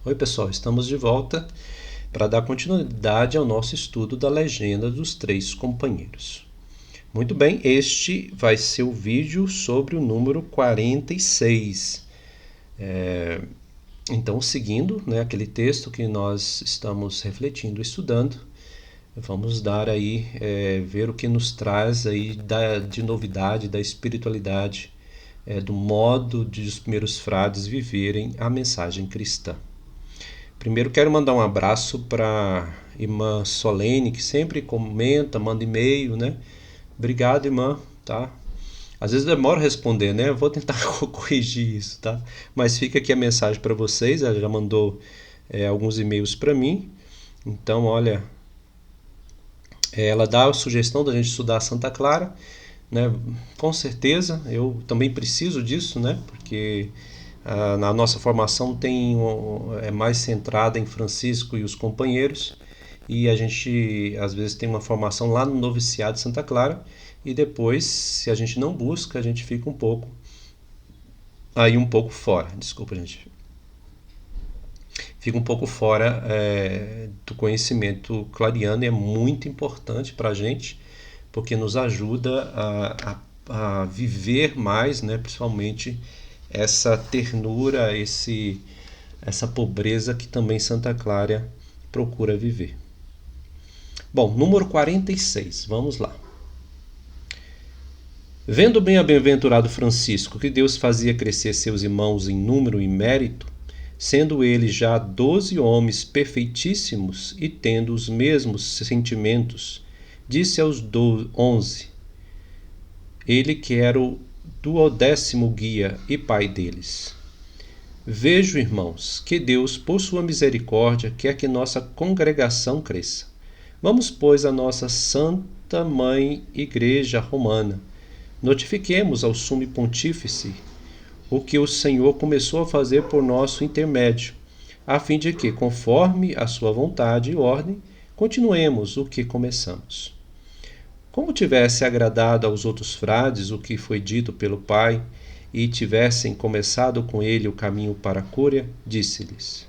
Oi, pessoal, estamos de volta para dar continuidade ao nosso estudo da legenda dos três companheiros. Muito bem, este vai ser o vídeo sobre o número 46. Então, seguindo aquele texto que nós estamos refletindo, estudando, vamos dar aí, ver o que nos traz aí de novidade, da espiritualidade, do modo de os primeiros frades viverem a mensagem cristã. Primeiro quero mandar um abraço para irmã Solene, que sempre comenta, manda e-mail, né? Obrigado, irmã, tá? Às vezes demora a responder, né? Eu vou tentar corrigir isso, tá? Mas fica aqui a mensagem para vocês. Ela já mandou alguns e-mails para mim. Então, olha, ela dá a sugestão da gente estudar Santa Clara, né? Com certeza, eu também preciso disso, né? Porque na nossa formação é mais centrada em Francisco e os companheiros, e a gente às vezes tem uma formação lá no noviciado de Santa Clara, e depois, se a gente não busca, a gente fica um pouco fora. Desculpa, gente. Fica um pouco fora do conhecimento clariano, e é muito importante para a gente, porque nos ajuda a viver mais, né, principalmente essa ternura, essa pobreza que também Santa Clara procura viver. Bom, número 46, vamos lá. Vendo o bem-aventurado Francisco que Deus fazia crescer seus irmãos em número e mérito, sendo eles já 12 homens perfeitíssimos e tendo os mesmos sentimentos, disse aos 11, ele que era o 12º guia e pai deles: Vejo, irmãos, que Deus, por sua misericórdia, quer que nossa congregação cresça. Vamos, pois, à nossa Santa Mãe Igreja Romana. Notifiquemos ao Sumo Pontífice o que o Senhor começou a fazer por nosso intermédio, a fim de que, conforme a sua vontade e ordem, continuemos o que começamos. Como tivesse agradado aos outros frades o que foi dito pelo Pai, e tivessem começado com ele o caminho para a cúria, disse-lhes: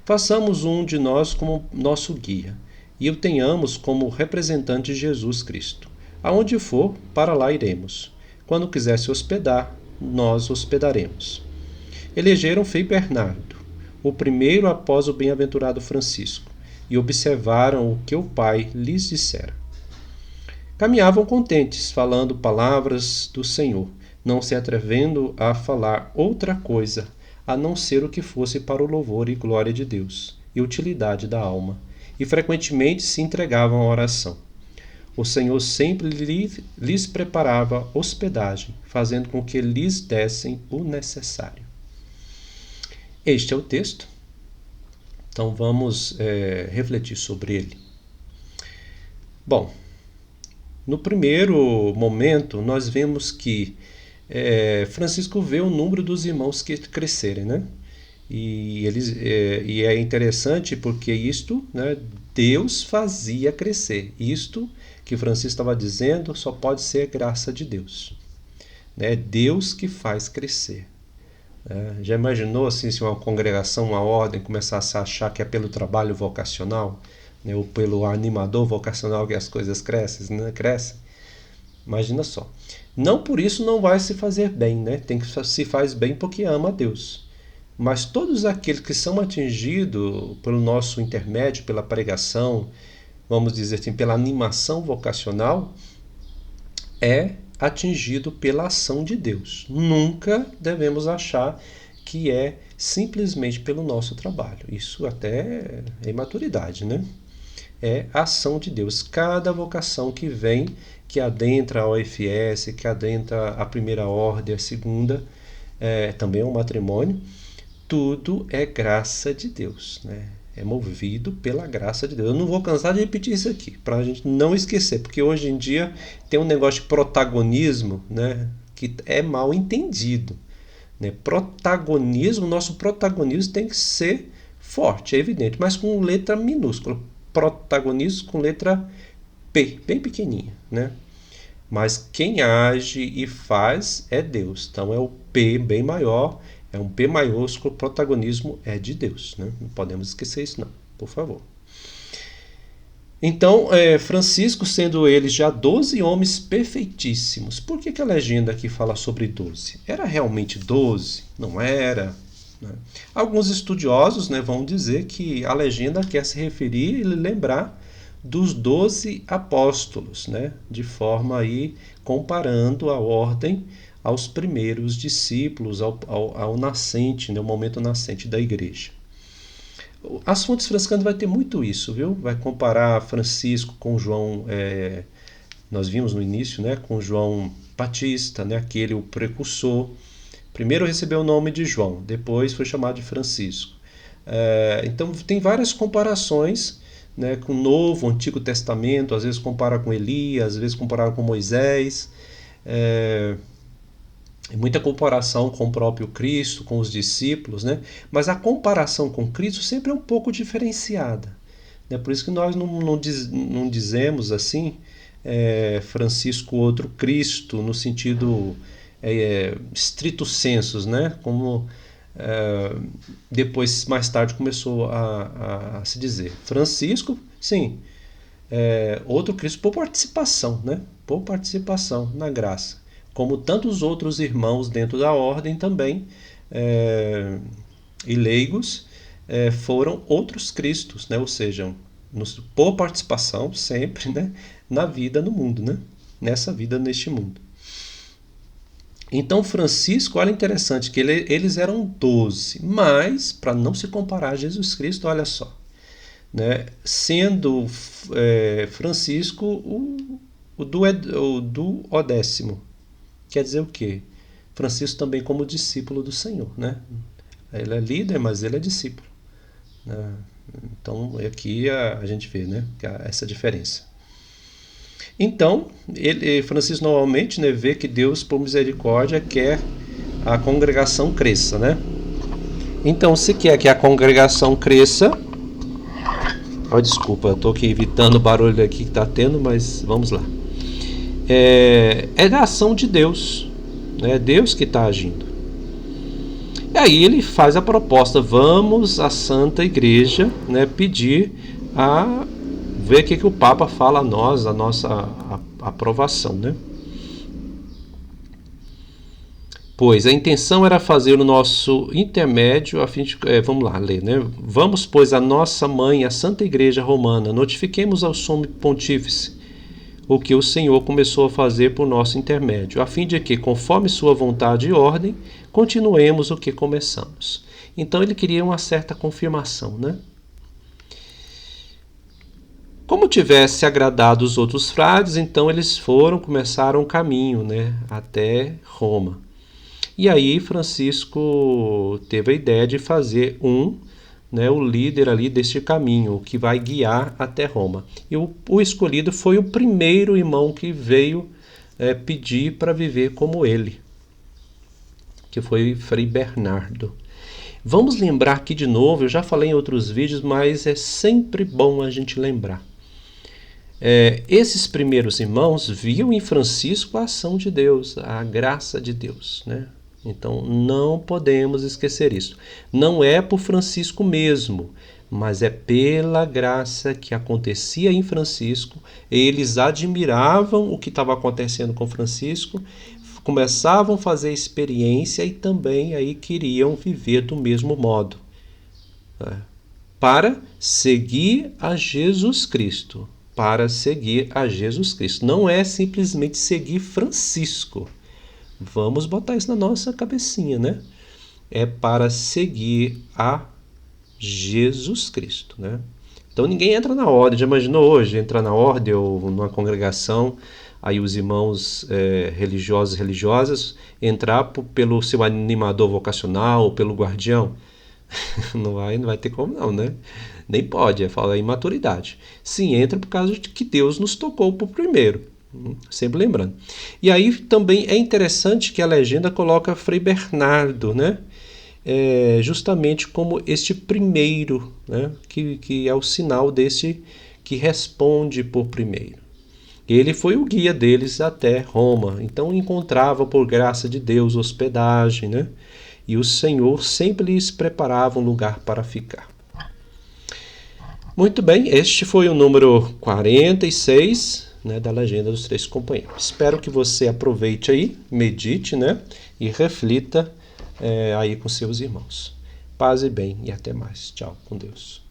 Façamos um de nós como nosso guia, e o tenhamos como representante de Jesus Cristo. Aonde for, para lá iremos. Quando quiser se hospedar, nós hospedaremos. Elegeram Frei Bernardo, o primeiro após o bem-aventurado Francisco, e observaram o que o Pai lhes dissera. Caminhavam contentes, falando palavras do Senhor, não se atrevendo a falar outra coisa, a não ser o que fosse para o louvor e glória de Deus, e utilidade da alma, e frequentemente se entregavam à oração. O Senhor sempre lhes preparava hospedagem, fazendo com que lhes dessem o necessário. Este é o texto. Então vamos refletir sobre ele. Bom, no primeiro momento nós vemos que Francisco vê o número dos irmãos que crescerem, né? E é interessante porque isto, né, Deus fazia crescer. Isto que Francisco estava dizendo só pode ser graça de Deus. É Deus que faz crescer. Já imaginou assim, se uma congregação, uma ordem começasse a achar que é pelo trabalho vocacional, né, ou pelo animador vocacional que as coisas crescem, né? Imagina só. Não por isso não vai se fazer bem, né? Tem que se faz bem porque ama a Deus. Mas todos aqueles que são atingidos pelo nosso intermédio, pela pregação, vamos dizer assim, pela animação vocacional, é atingido pela ação de Deus. Nunca devemos achar que é simplesmente pelo nosso trabalho. Isso até é imaturidade, né? É a ação de Deus. Cada vocação que vem, que adentra a OFS, que adentra a primeira ordem, a segunda, também é um matrimônio, tudo é graça de Deus, né? É movido pela graça de Deus. Eu não vou cansar de repetir isso aqui, para a gente não esquecer, porque hoje em dia tem um negócio de protagonismo, né, que é mal entendido. Né? Nosso protagonismo tem que ser forte, é evidente, mas com letra minúscula. Protagonismo com letra P, bem pequenininha, né? Mas quem age e faz é Deus. Então é o P bem maior, É um P maiúsculo, o protagonismo é de Deus, né? Não podemos esquecer isso não, por favor. Então, Francisco, sendo eles já 12 homens perfeitíssimos. Por que a legenda aqui fala sobre 12? Era realmente 12? Não era? Né? Alguns estudiosos, né, vão dizer que a legenda quer se referir e lembrar dos 12 apóstolos, né, de forma aí comparando a ordem aos primeiros discípulos, ao nascente, né, o momento nascente da igreja. As fontes franciscanas vai ter muito isso, viu? Vai comparar Francisco com João, nós vimos no início, né, com João Batista, né, aquele o precursor. Primeiro recebeu o nome de João, depois foi chamado de Francisco. Então tem várias comparações, né, com o Novo, o Antigo Testamento, às vezes compara com Elias, às vezes compara com Moisés. Muita comparação com o próprio Cristo, com os discípulos, né? Mas a comparação com Cristo sempre é um pouco diferenciada, né? Por isso que nós não dizemos assim, Francisco outro Cristo, no sentido stricto sensus, né? Como depois, mais tarde, começou a se dizer. Francisco, sim, outro Cristo por participação, né? Por participação na graça. Como tantos outros irmãos dentro da ordem também, e leigos, foram outros Cristos, né? Ou seja, por participação sempre, né? Na vida no mundo, né? Nessa vida, neste mundo. Então Francisco, olha interessante, que eles eram 12, mas para não se comparar a Jesus Cristo, olha só, né? Sendo Francisco o duodécimo. Quer dizer o quê? Francisco também como discípulo do Senhor, né? Ele é líder, mas ele é discípulo, né? Então aqui a gente vê, né, essa diferença. Então, Francisco normalmente, né, vê que Deus, por misericórdia, quer a congregação cresça, né? Então, se quer que a congregação cresça... desculpa, eu estou aqui evitando o barulho aqui que está tendo, mas vamos lá. É da ação de Deus, é Deus que está agindo. E aí ele faz a proposta: vamos à Santa Igreja, né, pedir ver o que o Papa fala a nós, a nossa aprovação, né? Pois a intenção era fazer o nosso intermédio a fim de... vamos lá ler, né? Vamos, pois, a nossa mãe, a Santa Igreja Romana, notifiquemos ao Sumo Pontífice o que o Senhor começou a fazer por nosso intermédio, a fim de que, conforme sua vontade e ordem, continuemos o que começamos. Então ele queria uma certa confirmação, né? Como tivesse agradado os outros frades, então eles começaram o caminho, né, até Roma. E aí Francisco teve a ideia de fazer o líder ali deste caminho, que vai guiar até Roma. E o escolhido foi o primeiro irmão que veio pedir para viver como ele, que foi Frei Bernardo. Vamos lembrar aqui de novo, eu já falei em outros vídeos, mas é sempre bom a gente lembrar. Esses primeiros irmãos viam em Francisco a ação de Deus, a graça de Deus, né? Então não podemos esquecer isso. Não é por Francisco mesmo, mas é pela graça que acontecia em Francisco. Eles admiravam o que estava acontecendo com Francisco, começavam a fazer experiência e também aí queriam viver do mesmo modo, né? Para seguir a Jesus Cristo. Para seguir a Jesus Cristo. Não é simplesmente seguir Francisco. Vamos botar isso na nossa cabecinha, né? É para seguir a Jesus Cristo, né? Então ninguém entra na ordem. Já imaginou hoje entrar na ordem ou numa congregação, aí os irmãos religiosos e religiosas entrar pelo seu animador vocacional ou pelo guardião? Não vai ter como não, né? Nem pode, é falar imaturidade. Sim, entra por causa de que Deus nos tocou por primeiro. Sempre lembrando. E aí também é interessante que a legenda coloca Frei Bernardo, né? Justamente como este primeiro, né? Que é o sinal desse que responde por primeiro. Ele foi o guia deles até Roma, então encontrava por graça de Deus hospedagem, né? e o Senhor sempre lhes preparava um lugar para ficar. Muito bem, este foi o número 46, né, da Legenda dos Três Companheiros. Espero que você aproveite aí, medite, né, e reflita aí com seus irmãos. Paz e bem e até mais. Tchau, com Deus.